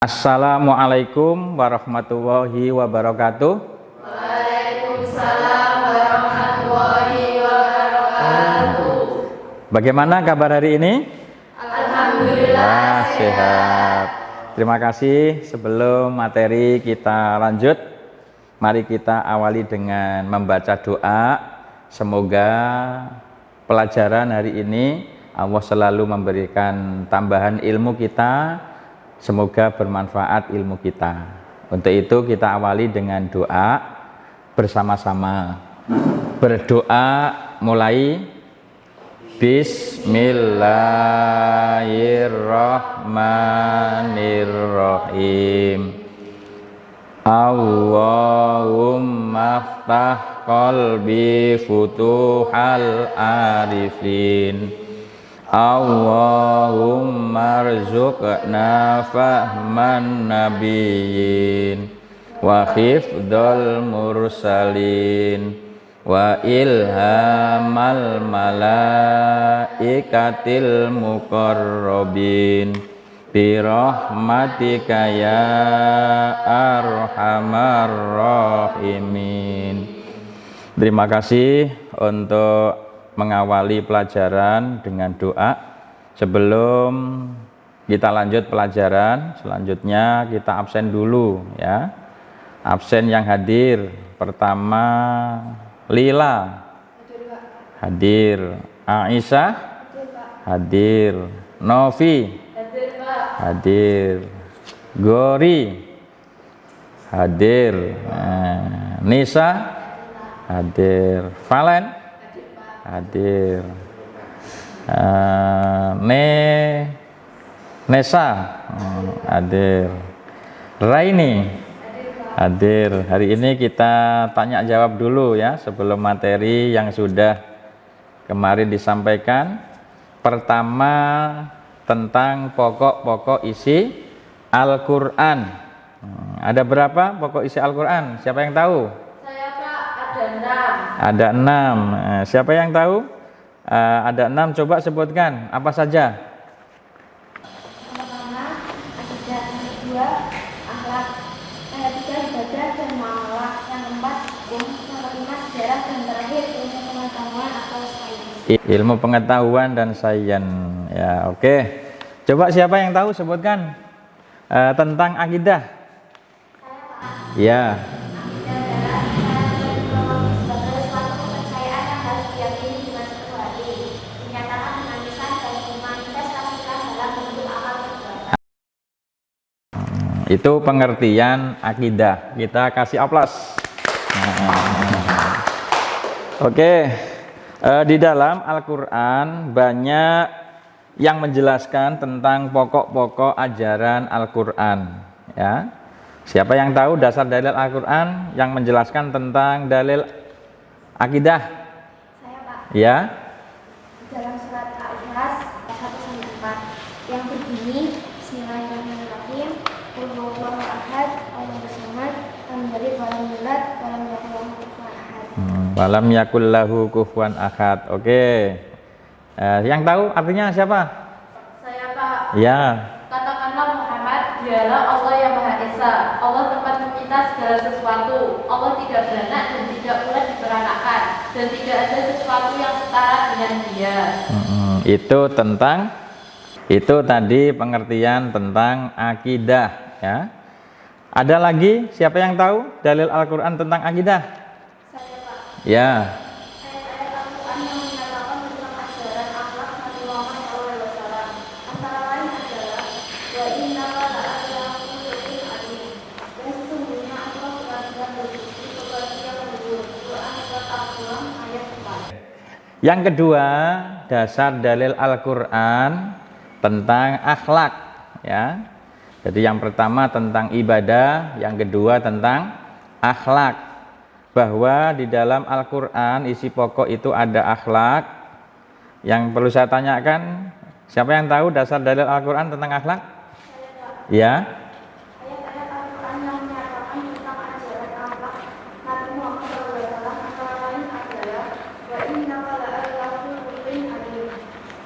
Assalamualaikum warahmatullahi wabarakatuh. Waalaikumsalam warahmatullahi wabarakatuh. Bagaimana kabar hari ini? Alhamdulillah sehat. Terima kasih. Sebelum materi kita lanjut, mari kita awali dengan membaca doa. Semoga pelajaran hari ini Allah selalu memberikan tambahan ilmu kita. Semoga bermanfaat ilmu kita. Untuk itu kita awali dengan doa bersama-sama. Berdoa mulai. Bismillahirrahmanirrahim. Allahumma aftah qalbi futuhal arifin. Allahumma rzuqna fahman nabiyyin wa hifdzal mursalin wa ilhamal malaikatil muqarrabin bi rahmatika ya arhamar rahimin. Terima kasih untuk mengawali pelajaran dengan doa. Sebelum kita lanjut pelajaran selanjutnya, kita absen dulu ya. Absen yang hadir pertama Lila hadir, Aisyah hadir, Novi hadir, Gori hadir, Nisa hadir, Valen hadir, Nesa hadir, Raini hadir. Hari ini kita tanya jawab dulu ya sebelum materi yang sudah kemarin disampaikan. Pertama tentang pokok-pokok isi Al-Quran. Ada berapa pokok isi Al-Quran? Siapa yang tahu? Ada 6. Siapa yang tahu? Ada 6, coba sebutkan apa saja. Pertama, akidah. Yang kedua, akhlak. Yang ketiga, ibadah dan muamalah. Yang keempat, hukum. Yang kelima, sejarah. Dan terakhir, ilmu pengetahuan atau sains. Ilmu pengetahuan dan sains. Ya, oke. Coba siapa yang tahu sebutkan tentang akidah. Ya. Itu pengertian akidah. Kita kasih aplaus. Oke. Di dalam Al-Quran banyak yang menjelaskan tentang pokok-pokok ajaran Al-Quran. Ya. Siapa yang tahu dasar dalil Al-Quran yang menjelaskan tentang dalil akidah? Saya, Pak. Ya. Di dalam surat Al-Ikhlas 1-4 yang berbunyi Bismillahirrahmanirrahim. Qul huwallahu ahad, Allahus samad, lam yalid walam yulad, walam yakul lahu kufuwan ahad. Walam yakul lahu kufuwan ahad. Oke. Yang tahu artinya siapa? Saya, Pak. Ya. Katakanlah Muhammad, dialah Allah yang Maha Esa. Allah tempat meminta segala sesuatu. Allah tidak beranak dan tidak pula diperanakan, dan tidak ada sesuatu yang setara dengan Dia. Itu tadi pengertian tentang akidah ya. Ada lagi siapa yang tahu dalil Al-Quran tentang akidah? Saya, Pak. Ya. Ayat-ayat Al-Quran yang menyatakan tentang ajaran akhlak Nabi Muhammad SAW. Antara lain adalah wa innaka la'ala khuluqin adzim. Dan sesungguhnya engkau benar-benar berbudi pekerti yang luhur. Quran surat Al-Quran ayat 4. Yang kedua, dasar dalil Al-Quran tentang akhlak ya. Jadi yang pertama tentang ibadah, yang kedua tentang akhlak. Bahwa di dalam Al-Quran isi pokok itu ada akhlak. Yang perlu saya tanyakan, siapa yang tahu dasar dalil Al-Quran tentang akhlak? Ya. Ayat-ayat Al-Quran yang menyatakan tentang ajaran akhlak Nabi Muhammad SAW antara lain adalah wa innaka la'ala khuluqin adzim.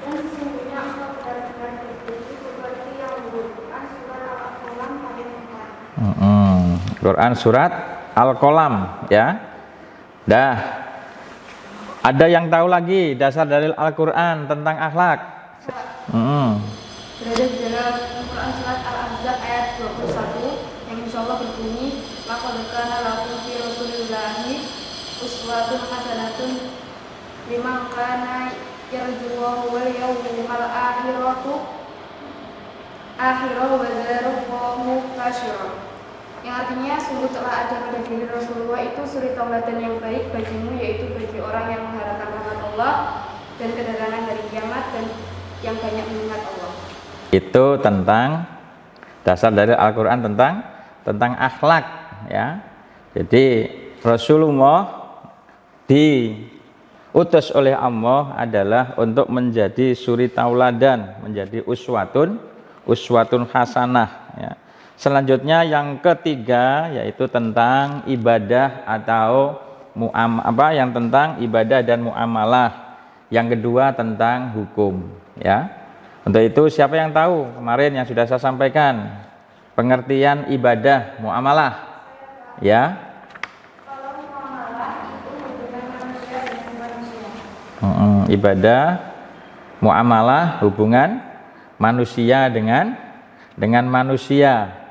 Dan sesungguhnya engkau benar-benar berbudi pekerti yang luhur. Quran surat Al-Quran Quran surat Al-Qalam ya. Dah. Ada yang tahu lagi dasar dalil Al-Quran tentang akhlak? Berada di dalam Quran surat Al-Ahzab ayat 21 yang insyaallah berbunyi, laqad kana lakum fi rasulillahi uswatun hasanatun liman kana yarjullaha wal yawmal akhirah wa dzakarallaha katsiran. Yang artinya sungguh telah ada pada diri Rasulullah itu suri tauladan yang baik bagimu, yaitu bagi orang yang mengharapkan rahmat Allah dan kedatangan hari kiamat dan yang banyak mengingat Allah. Itu tentang dasar dari Al-Quran tentang akhlak ya. Jadi Rasulullah diutus oleh Allah adalah untuk menjadi suri tauladan, menjadi uswatun hasanah ya. Selanjutnya yang ketiga yaitu tentang ibadah atau yang tentang ibadah dan muamalah. Yang kedua tentang hukum ya. Untuk itu siapa yang tahu kemarin yang sudah saya sampaikan pengertian ibadah muamalah ya? Kalau muamalah itu hubungan manusia dengan manusia. Ibadah muamalah hubungan manusia dengan manusia.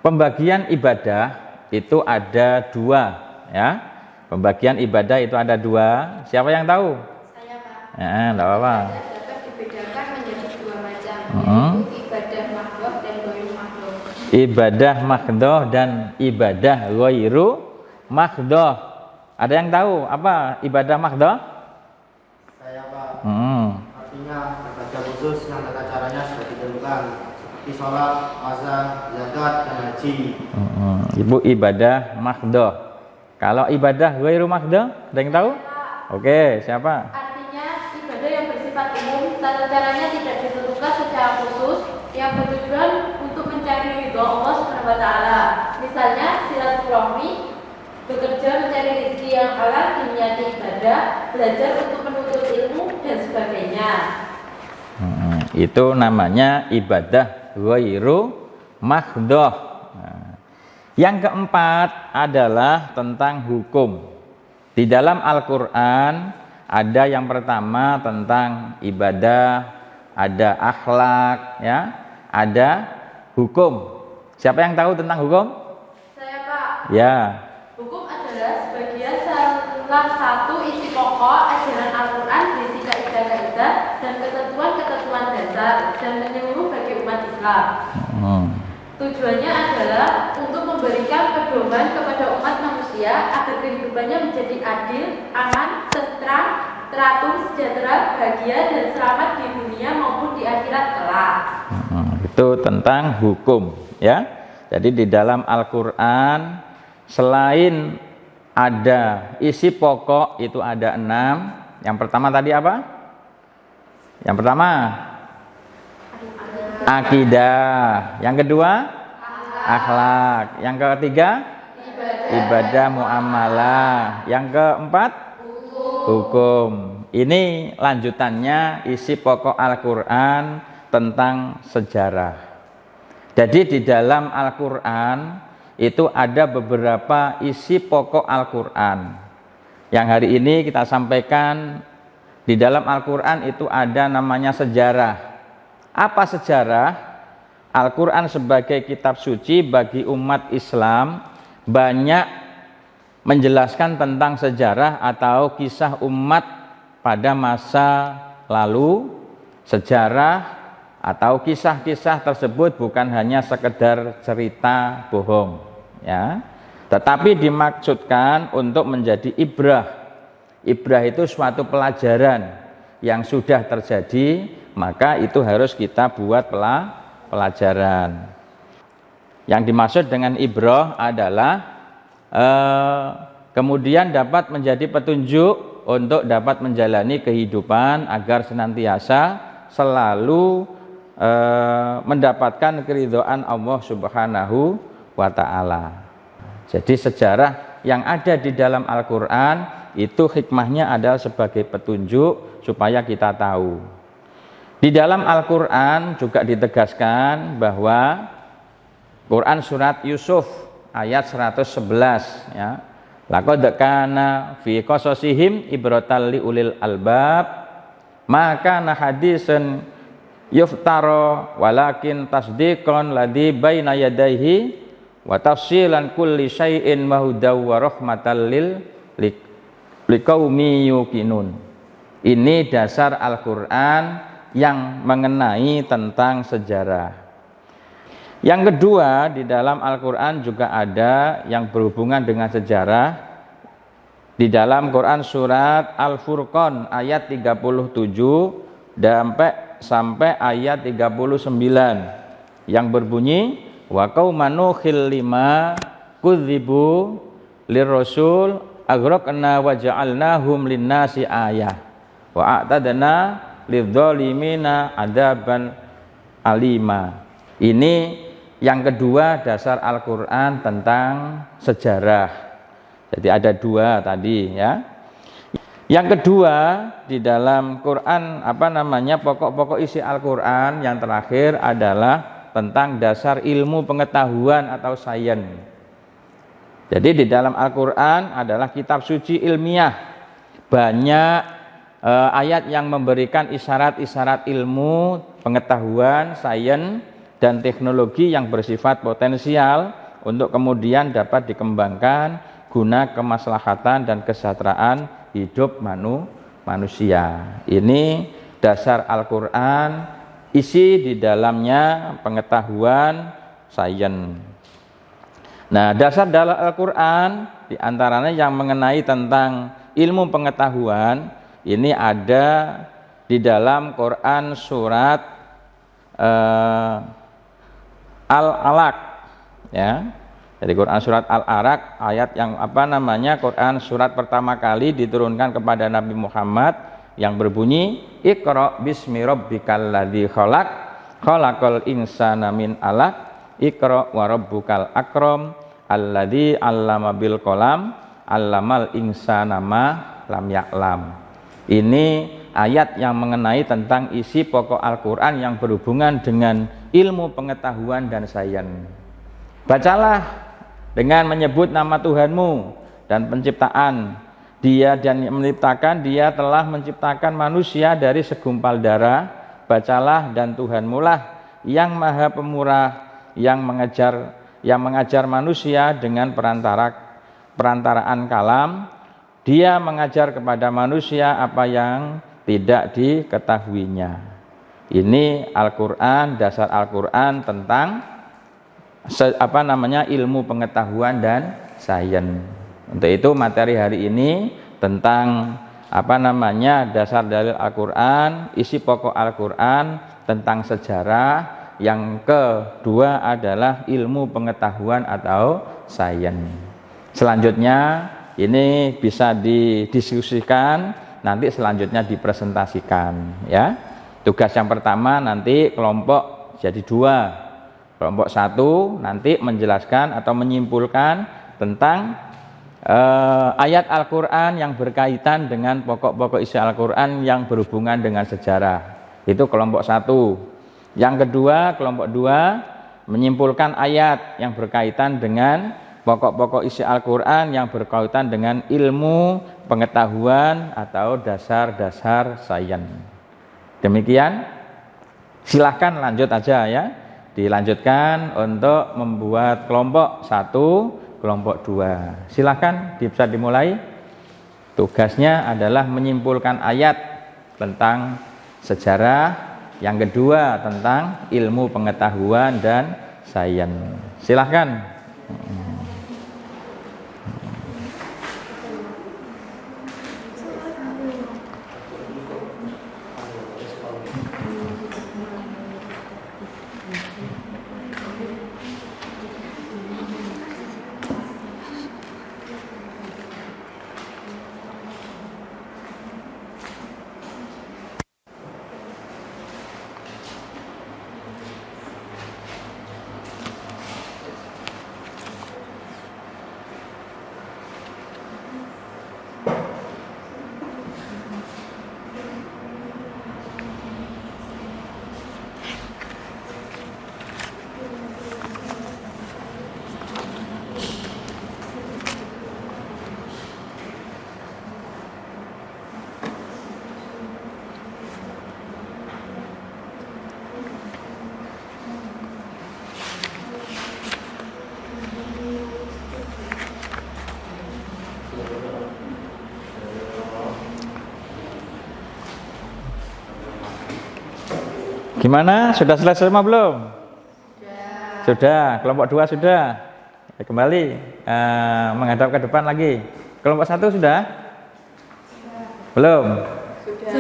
Pembagian ibadah itu ada dua ya. Pembagian ibadah itu ada dua. Siapa yang tahu? Saya, Pak. Enggak apa-apa. Dapat dibedakan menjadi dua macam, yaitu ibadah mahdoh dan ghairu mahdoh. Ibadah mahdoh dan ibadah ghairu mahdoh. Ada yang tahu apa ibadah mahdoh? Saya, Pak. Artinya ibadah khusus yang tata caranya sudah ditentukan, seperti sholat, puasa, zakat, dan haji. Ibu ibadah mahdoh. Kalau ibadah ghairu mahdoh, ada yang tahu? Oke, siapa? Artinya ibadah yang bersifat umum, tata caranya tidak ditentukan secara khusus, yang bertujuan untuk mencari ridho Allah Subhanahu wa taala. Misalnya silaturahmi, bekerja mencari rezeki yang halal diniati ibadah, belajar untuk menuntut ilmu dan sebagainya. Itu namanya ibadah ghairu mahdoh. Yang keempat adalah tentang hukum. Di dalam Al-Quran ada yang pertama tentang ibadah, ada akhlak, ya, ada hukum. Siapa yang tahu tentang hukum? Saya, Pak. Ya. Hukum adalah sebagian salah satu isi pokok ajaran Al-Quran berisi kaidah-kaidah dan ketentuan-ketentuan dasar dan menyeluruh bagi umat Islam. Tujuannya adalah untuk memberikan pedoman kepada umat manusia agar kehidupannya menjadi adil, aman, tentram, teratur, sejahtera, bahagia dan selamat di dunia maupun di akhirat kelak. Itu tentang hukum, ya. Jadi di dalam Al-Quran selain ada isi pokok itu ada 6. Yang pertama tadi apa? Yang pertama akidah. Yang kedua akhlak. Yang ketiga ibadah muamalah. Yang keempat hukum. Ini lanjutannya isi pokok Al-Quran tentang sejarah. Jadi di dalam Al-Quran itu ada beberapa isi pokok Al-Quran yang hari ini kita sampaikan. Di dalam Al-Quran itu ada namanya sejarah. Apa sejarah? Al-Quran sebagai kitab suci bagi umat Islam banyak menjelaskan tentang sejarah atau kisah umat pada masa lalu. Sejarah atau kisah-kisah tersebut bukan hanya sekedar cerita bohong, ya, tetapi dimaksudkan untuk menjadi ibrah. Ibrah itu suatu pelajaran yang sudah terjadi, maka itu harus kita buat pelajaran. Yang dimaksud dengan ibrah adalah kemudian dapat menjadi petunjuk untuk dapat menjalani kehidupan agar senantiasa selalu mendapatkan keridhaan Allah Subhanahu wa ta'ala. Jadi sejarah yang ada di dalam Al-Quran itu hikmahnya adalah sebagai petunjuk supaya kita tahu. Di dalam Al-Quran juga ditegaskan bahwa Quran surat Yusuf ayat 111 ya. Laqad kana fi qasasihim ibratal liulil albab maka na hadisan yuftara walakin tasdiqan ladzi baina yadayhi wa tafsilan kulli syai'in wa hudaw wa rahmatal lil liqaumi yuqinun. Ini dasar Al-Qur'an yang mengenai tentang sejarah. Yang kedua, di dalam Al-Qur'an juga ada yang berhubungan dengan sejarah. Di dalam Quran surat Al-Furqan ayat 37 sampai ayat 39 yang berbunyi wa qauman nuhil lima kudzibu lirrasul agraqna wa ja'alnahum linnasi ayah wa a'tadna lidzalimina adaban alima. Ini yang kedua dasar Al-Qur'an tentang sejarah. Jadi ada dua tadi ya. Yang kedua di dalam Quran pokok-pokok isi Al-Qur'an yang terakhir adalah tentang dasar ilmu pengetahuan atau sains. Jadi di dalam Al-Qur'an adalah kitab suci ilmiah. Banyak ayat yang memberikan isyarat-isyarat ilmu pengetahuan, sains dan teknologi yang bersifat potensial untuk kemudian dapat dikembangkan guna kemaslahatan dan kesejahteraan hidup manusia. Ini dasar Al-Qur'an, isi di dalamnya pengetahuan sains. Nah, dasar dalam Al-Qur'an diantaranya yang mengenai tentang ilmu pengetahuan ini ada di dalam Quran surat Al-Alaq ya. Jadi Quran surat Al-Alaq ayat yang Quran surat pertama kali diturunkan kepada Nabi Muhammad yang berbunyi Iqra bismi rabbikal ladzi khalaq khalaqal insana min 'alaq Iqra wa rabbukal akram alladzi 'allama bil qalam 'allamal insana ma lam ya'lam. Ini ayat yang mengenai tentang isi pokok Al-Qur'an yang berhubungan dengan ilmu pengetahuan dan sains. Bacalah dengan menyebut nama Tuhanmu dan penciptaan. Dia dan menciptakan, dia telah menciptakan manusia dari segumpal darah. Bacalah dan Tuhanmu lah yang Maha Pemurah yang mengajar manusia dengan perantaraan kalam. Dia mengajar kepada manusia apa yang tidak diketahuinya. Ini Al-Qur'an, dasar Al-Qur'an tentang ilmu pengetahuan dan sains. Untuk itu materi hari ini tentang dasar dalil Al-Qur'an, isi pokok Al-Qur'an tentang sejarah. Yang kedua adalah ilmu pengetahuan atau sains. Selanjutnya ini bisa didiskusikan, nanti selanjutnya dipresentasikan ya. Tugas yang pertama nanti kelompok jadi dua. Kelompok satu nanti menjelaskan atau menyimpulkan tentang ayat Al-Qur'an yang berkaitan dengan pokok-pokok isi Al-Qur'an yang berhubungan dengan sejarah. Itu kelompok satu. Yang kedua, kelompok dua menyimpulkan ayat yang berkaitan dengan pokok-pokok isi Al-Qur'an yang berkaitan dengan ilmu pengetahuan atau dasar-dasar sains. Demikian, silahkan lanjut aja ya. Dilanjutkan untuk membuat kelompok satu, kelompok dua. Silahkan bisa dimulai. Tugasnya adalah menyimpulkan ayat tentang sejarah, yang kedua tentang ilmu pengetahuan dan sains. Silahkan. Gimana? Sudah selesai semua belum? Sudah. Kelompok 2 sudah. Ya, kembali menghadap ke depan lagi. Kelompok 1 sudah? Belum?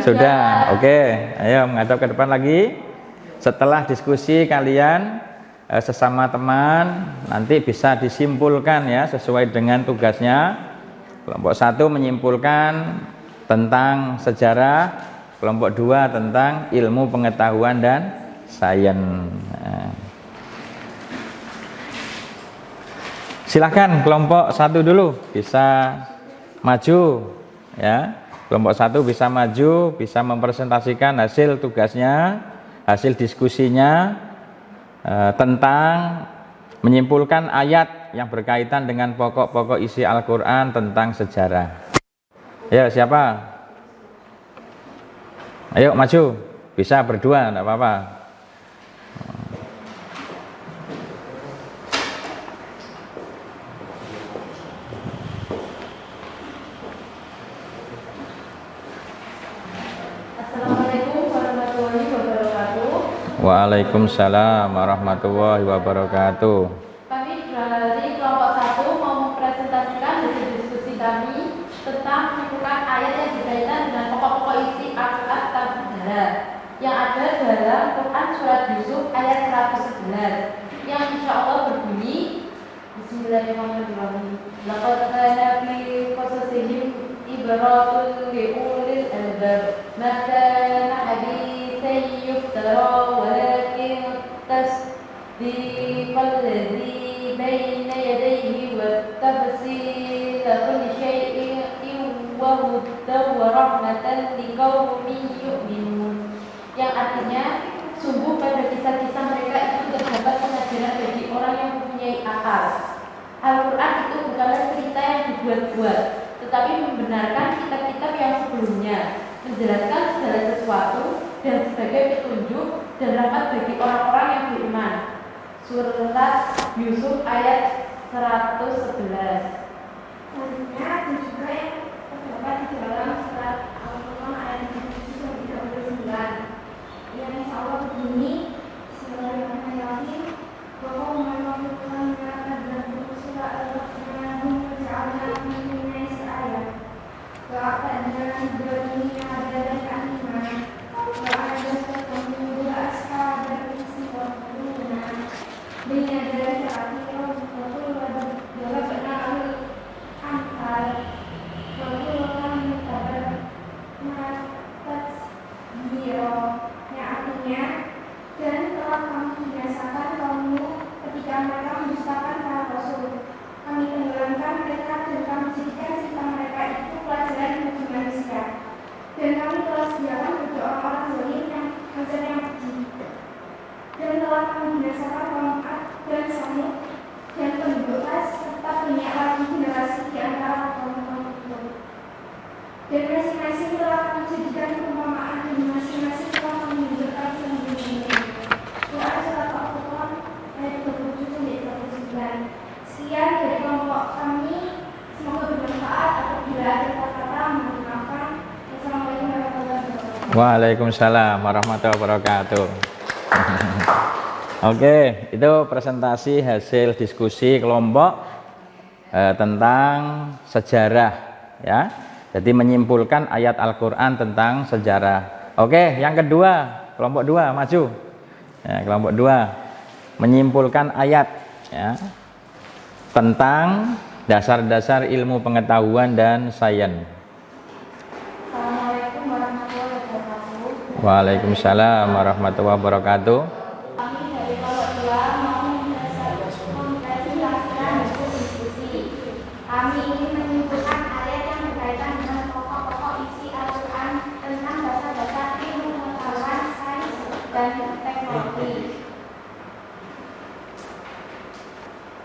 Sudah. Oke. Ayo menghadap ke depan lagi. Setelah diskusi kalian sesama teman nanti bisa disimpulkan ya sesuai dengan tugasnya. Kelompok 1 menyimpulkan tentang sejarah, kelompok 2 tentang ilmu pengetahuan dan sains. Silakan kelompok 1 dulu bisa maju ya. Kelompok 1 bisa maju, bisa mempresentasikan hasil tugasnya, hasil diskusinya tentang menyimpulkan ayat yang berkaitan dengan pokok-pokok isi Al-Quran tentang sejarah. Ya, siapa? Ayo maju, bisa berdua, enggak apa-apa. Assalamualaikum warahmatullahi wabarakatuh. Waalaikumsalam warahmatullahi wabarakatuh. Kami dari kelompok 1 mau mempresentasikan hasil diskusi kami tentang menyimpulkan ayat yang berkaitan dengan pokok-pokok isi Al-Quran tentang sejarah yang ada dalam Quran surat Yusuf ayat 111 yang insya Allah berbunyi Bismillahirrahmanirrahim. Laqad kana fi qasasihim ibratun liulil albab ma kana haditsan yuftara walakin tasdiqal ladzi baina yadayhi wa tafsila kulli syai'in wa hudan wa rahmatan liqaumin yu'minun, yang artinya sungguh pada kisah-kisah mereka itu terdapat pengajaran bagi orang yang mempunyai akal. Al-Quran itu bukanlah cerita yang dibuat-buat, tetapi membenarkan kitab-kitab yang sebelumnya, menjelaskan segala sesuatu dan sebagai petunjuk dan rahmat bagi orang-orang yang beriman. Surat Yusuf ayat 111. Selanjutnya ada juga yang terdapat di dalam surat Al-Quran ayat 39 yang insya Allah begini. Bismillahirrahmanirrahim. Wa qawman yaquluna kadzdzabuu surah Al-Quran ja'alna min ayat wa a'tadna lidh-dhalimina 'adaban alima wa a'tadna ashabal isi wa quluna bina dzalika aqira wa qulna jalabna al-amthal wa qulna mutabar matas biro, yang artinya dan telah kami binasakan kaummu ketika mereka mendustakan para rasul. Kami tenggelamkan mereka dan kami jadikan cerita mereka itu pelajaran bagi manusia. Dan kami telah sediakan bagi orang-orang zalim yang azab yang pedih. Dan telah kami binasakan kaum Ad dan Samud dan penduduk Las serta banyak lagi generasi di antara kaum-kaum itu. Dan masing-masing telah kami jadikan perumpamaan dan masing-masing telah kami menunjukkan sendiri-sendiri. Quran surat Al-Quran ayat 27 sampai 39. Sekian dari kelompok kami, semoga bermanfaat. Apabila ada kata-kata mohon maafkan. Wassalamualaikum warahmatullahi wabarakatuh. Waalaikumsalam warahmatullahi wabarakatuh. Oke, itu presentasi hasil diskusi kelompok tentang sejarah ya. Jadi menyimpulkan ayat Al-Quran tentang sejarah. Oke, yang kedua, kelompok 2 maju. Ya, kelompok 2 menyimpulkan ayat ya, tentang dasar-dasar ilmu pengetahuan dan sains. Assalamualaikum warahmatullahi wabarakatuh. Waalaikumsalam warahmatullahi wabarakatuh. Kami dari kelompok 2 mau mempresentasikan hasil diskusi. Kami ingin menyimpulkan ayat yang berkaitan dengan pokok-pokok isi Al-Quran tentang dasar-dasar ilmu pengetahuan, sains, dan teknologi.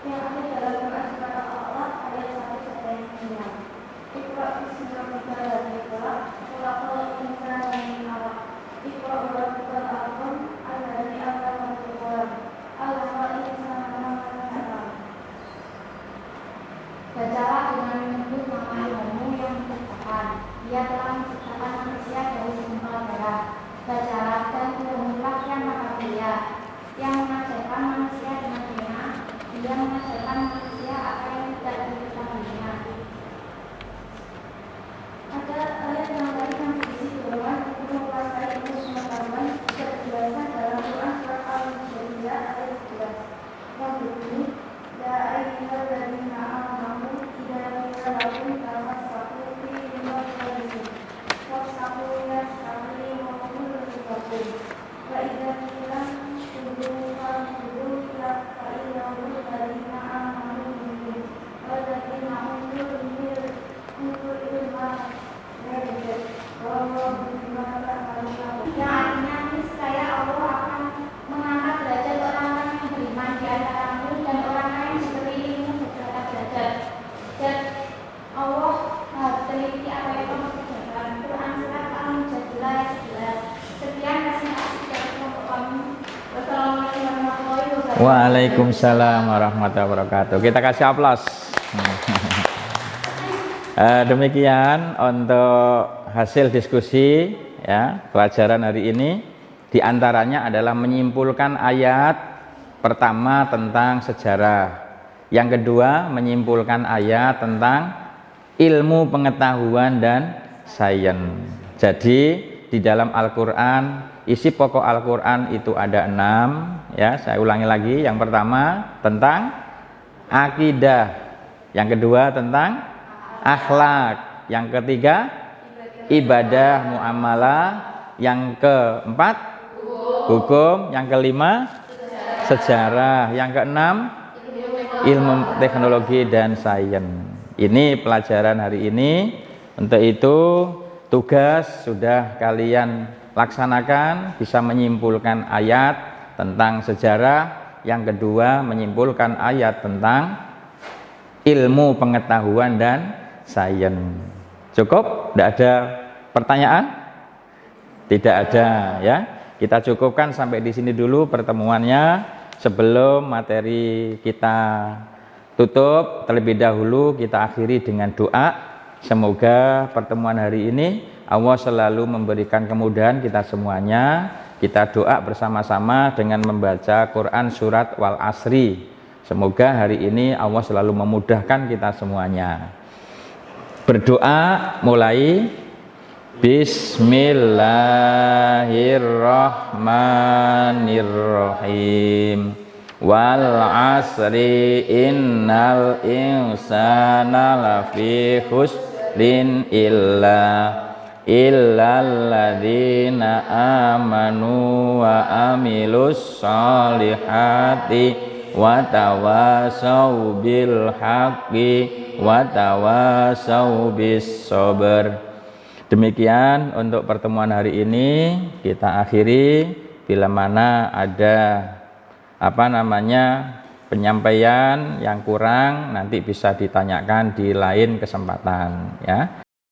Yang ada dalam Quran surat Al-A'raf ayat 1-9. Iqra bismi rabbikal ladzi khalaq, khalaqal insana min 'alaq. Iqra wa rabbukal akram, alladzi 'allama bil qalam, 'allamal insana ma lam ya'lam. Bacalah dengan menyebut nama Tuhanmu yang menciptakan. Dia telah menciptakan manusia dari segumpal darah. Bacalah dan turunlah yang maha yang mengajarkan manusia dengan benar. Dia mengajarkan manusia apa yang tidak diketahuinya. Ada ayat yang lain yang berisi bahwa untuk menguasai ilmu pengetahuan tidak dijelaskan dalam Quran surat Al-Mujadilah ayat 11 yang berbunyi la ayyuhal ladzina amanu idza qila lakum tafassahu fi rizqi wafsahu yas'ali mawqul rizqakum wa idza qila tudu fa'budu ila fa'illahu ladzina amanu minkum walladzina utul ilma yang artinya niscaya Allah akan mengangkat derajat orang-orang yang beriman di antaramu dan orang lain seperti ilmu beberapa derajat. Dan Allah teliti apa yang kamu kerjakan. Quran surat Al-Mujadilah ayat 11. Sekian kasih dari kelompok kami. Wassalamualaikum warahmatullahi wabarakatuh. Waalaikumsalam warahmatullahi wabarakatuh. Kita kasih aplaus. Demikian untuk hasil diskusi ya pelajaran hari ini. Di antaranya adalah menyimpulkan ayat pertama tentang sejarah, yang kedua menyimpulkan ayat tentang ilmu pengetahuan dan sains. Jadi di dalam Al-Quran, isi pokok Al-Quran itu ada 6 ya. Saya ulangi lagi, yang pertama tentang akidah, yang kedua tentang akhlak, yang ketiga ibadah muamalah, yang keempat hukum, yang kelima sejarah, yang keenam ilmu teknologi dan sains. Ini pelajaran hari ini. Untuk itu tugas sudah kalian laksanakan, bisa menyimpulkan ayat tentang sejarah, yang kedua menyimpulkan ayat tentang ilmu pengetahuan dan sains. Cukup? Tidak ada pertanyaan? Tidak ada ya. Kita cukupkan sampai di sini dulu pertemuannya. Sebelum materi kita tutup, terlebih dahulu kita akhiri dengan doa. Semoga pertemuan hari ini Allah selalu memberikan kemudahan kita semuanya. Kita doa bersama-sama dengan membaca Quran surat Wal Asri. Semoga hari ini Allah selalu memudahkan kita semuanya. Berdoa mulai. Bismillahirrahmanirrahim. Wal asri innal insana lafi khusrin illal ladzina amanu wa amilus solihati wa tawasau bil haqqi wa tawasau bis sabr. Demikian untuk pertemuan hari ini kita akhiri. Bila mana ada penyampaian yang kurang nanti bisa ditanyakan di lain kesempatan ya.